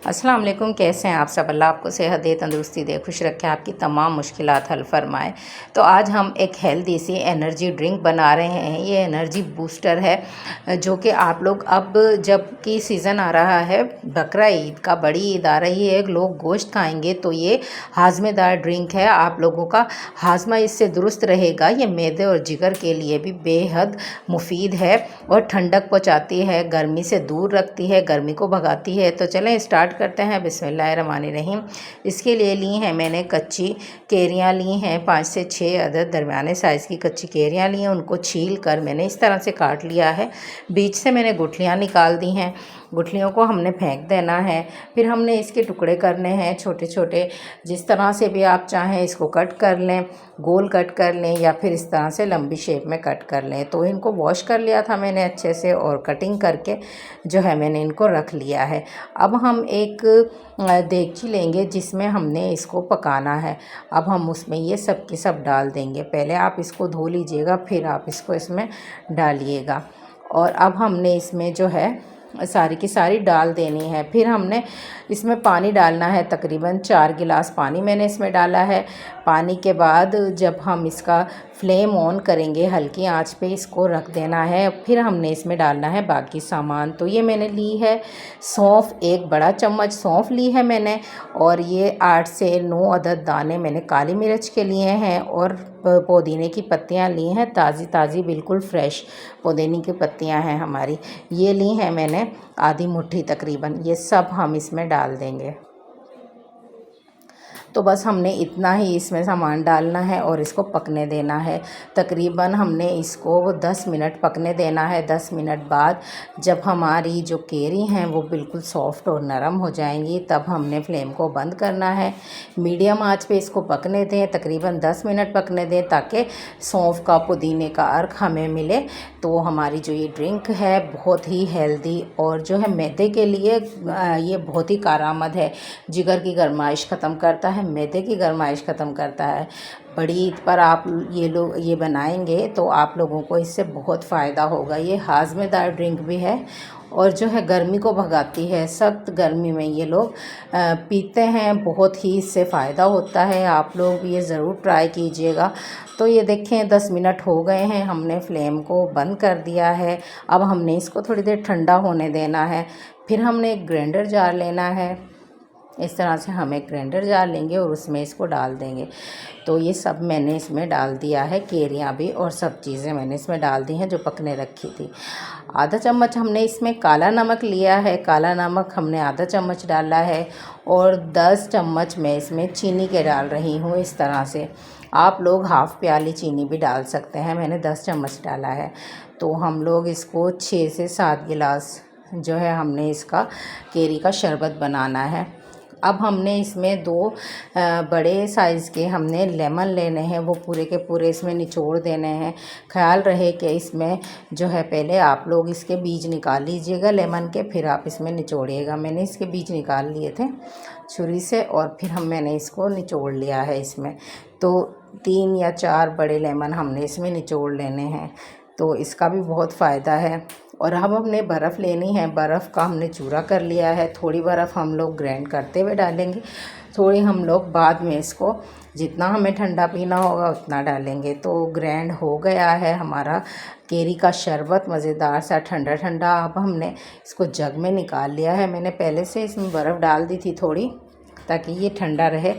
अस्सलाम वालेकुम, कैसे हैं आप सब। अल्लाह आपको सेहत दे, तंदुरुस्ती दे, खुश रखे, आपकी तमाम मुश्किलात हल फरमाए। तो आज हम एक हेल्दी सी एनर्जी ड्रिंक बना रहे हैं। ये एनर्जी बूस्टर है जो कि आप लोग अब जब कि सीज़न आ रहा है बकरा ईद का, बड़ी ईद आ रही है, लोग गोश्त खाएंगे तो ये हाजमेदार ड्रिंक है। आप लोगों का हाजमा इससे दुरुस्त रहेगा। ये मैदे और जिगर के लिए भी बेहद मुफीद है और ठंडक पहुँचाती है, गर्मी से दूर रखती है, गर्मी को भगाती है। तो चलें स्टार्ट करते हैं। बिस्मिल्लाहिर्रहमानिर्रहीम। इसके लिए ली हैं मैंने कच्ची केरियाँ ली हैं, 5 से 6 अदद दरमियाने साइज़ की कच्ची केरियाँ ली हैं। उनको छील कर मैंने इस तरह से काट लिया है। बीच से मैंने गुठलियाँ निकाल दी हैं। गुठलियों को हमने फेंक देना है। फिर हमने इसके टुकड़े करने हैं छोटे छोटे। जिस तरह से भी आप चाहें इसको कट कर लें, गोल कट कर लें या फिर इस तरह से लंबी शेप में कट कर लें। तो इनको वॉश कर लिया था मैंने अच्छे से और कटिंग करके जो है मैंने इनको रख लिया है। अब हम एक देगची लेंगे जिसमें हमने इसको पकाना है। अब हम उसमें ये सब की सब डाल देंगे। पहले आप इसको धो लीजिएगा, फिर आप इसको इसमें डालिएगा। और अब हमने इसमें जो है सारी की सारी डाल देनी है। फिर हमने इसमें पानी डालना है, तकरीबन 4 गिलास पानी मैंने इसमें डाला है। पानी के बाद जब हम इसका फ्लेम ऑन करेंगे, हल्की आंच पे इसको रख देना है। फिर हमने इसमें डालना है बाकी सामान। तो ये मैंने ली है सौंफ, 1 बड़ा चम्मच सौंफ ली है मैंने, और ये 8 से 9 अदद दाने मैंने काली मिर्च के लिए हैं, और पुदीने की पत्तियां ली हैं, ताज़ी ताज़ी बिल्कुल फ्रेश पुदीने की पत्तियां हैं हमारी, ये ली हैं मैंने आधी मुट्ठी तकरीबन। ये सब हम इसमें डाल देंगे। तो बस हमने इतना ही इसमें सामान डालना है और इसको पकने देना है। तकरीबन हमने इसको 10 मिनट पकने देना है। 10 मिनट बाद जब हमारी जो केरी हैं वो बिल्कुल सॉफ्ट और नरम हो जाएंगी, तब हमने फ्लेम को बंद करना है। मीडियम आंच पे इसको पकने दें, तकरीबन 10 मिनट पकने दें, ताकि सौंफ का, पुदीने का अर्क हमें मिले। तो हमारी जो ये ड्रिंक है बहुत ही हेल्दी और जो है मैदे के लिए ये बहुत ही कारआमद है। जिगर की गरमाइश ख़त्म करता है, मैदे की गरमाइश ख़त्म करता है। बड़ी ईद पर आप ये बनाएंगे तो आप लोगों को इससे बहुत फ़ायदा होगा। ये हाजमेदार ड्रिंक भी है और जो है गर्मी को भगाती है। सख्त गर्मी में ये लोग पीते हैं, बहुत ही इससे फ़ायदा होता है। आप लोग ये ज़रूर ट्राई कीजिएगा। तो ये देखें 10 मिनट हो गए हैं, हमने फ्लेम को बंद कर दिया है। अब हमने इसको थोड़ी देर ठंडा होने देना है। फिर हमने एक ग्राइंडर जार लेना है। इस तरह से हम एक ग्राइंडर जार लेंगे और उसमें इसको डाल देंगे। तो ये सब मैंने इसमें डाल दिया है, केरियाँ भी और सब चीज़ें मैंने इसमें डाल दी हैं जो पकने रखी थी। आधा चम्मच हमने इसमें काला नमक लिया है, काला नमक हमने आधा चम्मच डाला है, और 10 चम्मच मैं इसमें चीनी के डाल रही हूँ। इस तरह से आप लोग हाफ़ प्याली चीनी भी डाल सकते हैं, मैंने 10 चम्मच डाला है। तो हम लोग इसको 6 से 7 गिलास जो है हमने इसका केरी का शरबत बनाना है। अब हमने इसमें 2 बड़े साइज़ के हमने लेमन लेने हैं, वो पूरे के पूरे इसमें निचोड़ देने हैं। ख्याल रहे कि इसमें जो है पहले आप लोग इसके बीज निकाल लीजिएगा लेमन के, फिर आप इसमें निचोड़िएगा। मैंने इसके बीज निकाल लिए थे छुरी से और फिर मैंने इसको निचोड़ लिया है इसमें। तो 3 या 4 बड़े लेमन हमने इसमें निचोड़ लेने हैं। तो इसका भी बहुत फ़ायदा है। और अब हमने बर्फ़ लेनी है, बर्फ़ का हमने चूरा कर लिया है। थोड़ी बर्फ़ हम लोग ग्राइंड करते हुए डालेंगे, थोड़ी हम लोग बाद में इसको जितना हमें ठंडा पीना होगा उतना डालेंगे। तो ग्राइंड हो गया है हमारा केरी का शरबत, मज़ेदार सा ठंडा ठंडा। अब हमने इसको जग में निकाल लिया है। मैंने पहले से इसमें बर्फ़ डाल दी थी थोड़ी, ताकि ये ठंडा रहे।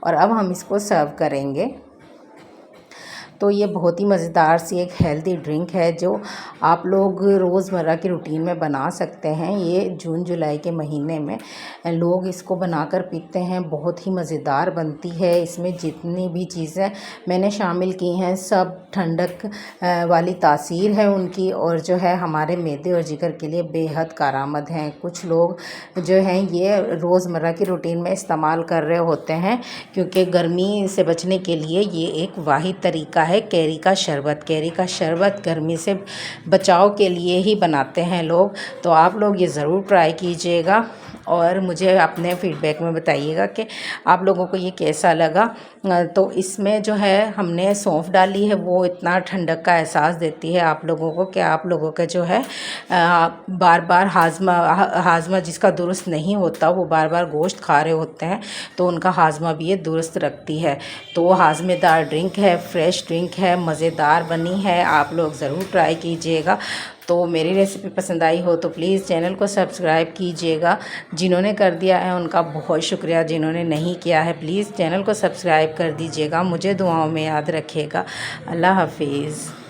और अब हम इसको सर्व करेंगे। तो ये बहुत ही मज़ेदार सी एक हेल्दी ड्रिंक है जो आप लोग रोज़मर्रा की रूटीन में बना सकते हैं। ये जून जुलाई के महीने में लोग इसको बनाकर पीते हैं, बहुत ही मज़ेदार बनती है। इसमें जितनी भी चीज़ें मैंने शामिल की हैं सब ठंडक वाली तासीर है उनकी, और जो है हमारे मैदे और जिगर के लिए बेहद कारआमद हैं। कुछ लोग जो हैं ये रोज़मर्रा की रूटीन में इस्तेमाल कर रहे होते हैं, क्योंकि गर्मी से बचने के लिए ये एक वाहिद तरीका है है कैरी का शरबत। कैरी का शरबत गर्मी से बचाव के लिए ही बनाते हैं लोग, तो आप लोग ये ज़रूर ट्राई कीजिएगा और मुझे अपने फीडबैक में बताइएगा कि आप लोगों को ये कैसा लगा। तो इसमें जो है हमने सौंफ डाली है, वो इतना ठंडक का एहसास देती है आप लोगों को कि आप लोगों का जो है बार बार हाजमा जिसका दुरुस्त नहीं होता, वो बार बार गोश्त खा रहे होते हैं, तो उनका हाजमा भी ये दुरुस्त रखती है। तो हाजमेदार ड्रिंक है, फ्रेश ड्रिंक है, मज़ेदार बनी है, आप लोग ज़रूर ट्राई कीजिएगा। तो मेरी रेसिपी पसंद आई हो तो प्लीज़ चैनल को सब्सक्राइब कीजिएगा। जिन्होंने कर दिया है उनका बहुत शुक्रिया, जिन्होंने नहीं किया है प्लीज़ चैनल को सब्सक्राइब कर दीजिएगा। मुझे दुआओं में याद रखिएगा। अल्लाह हाफिज़।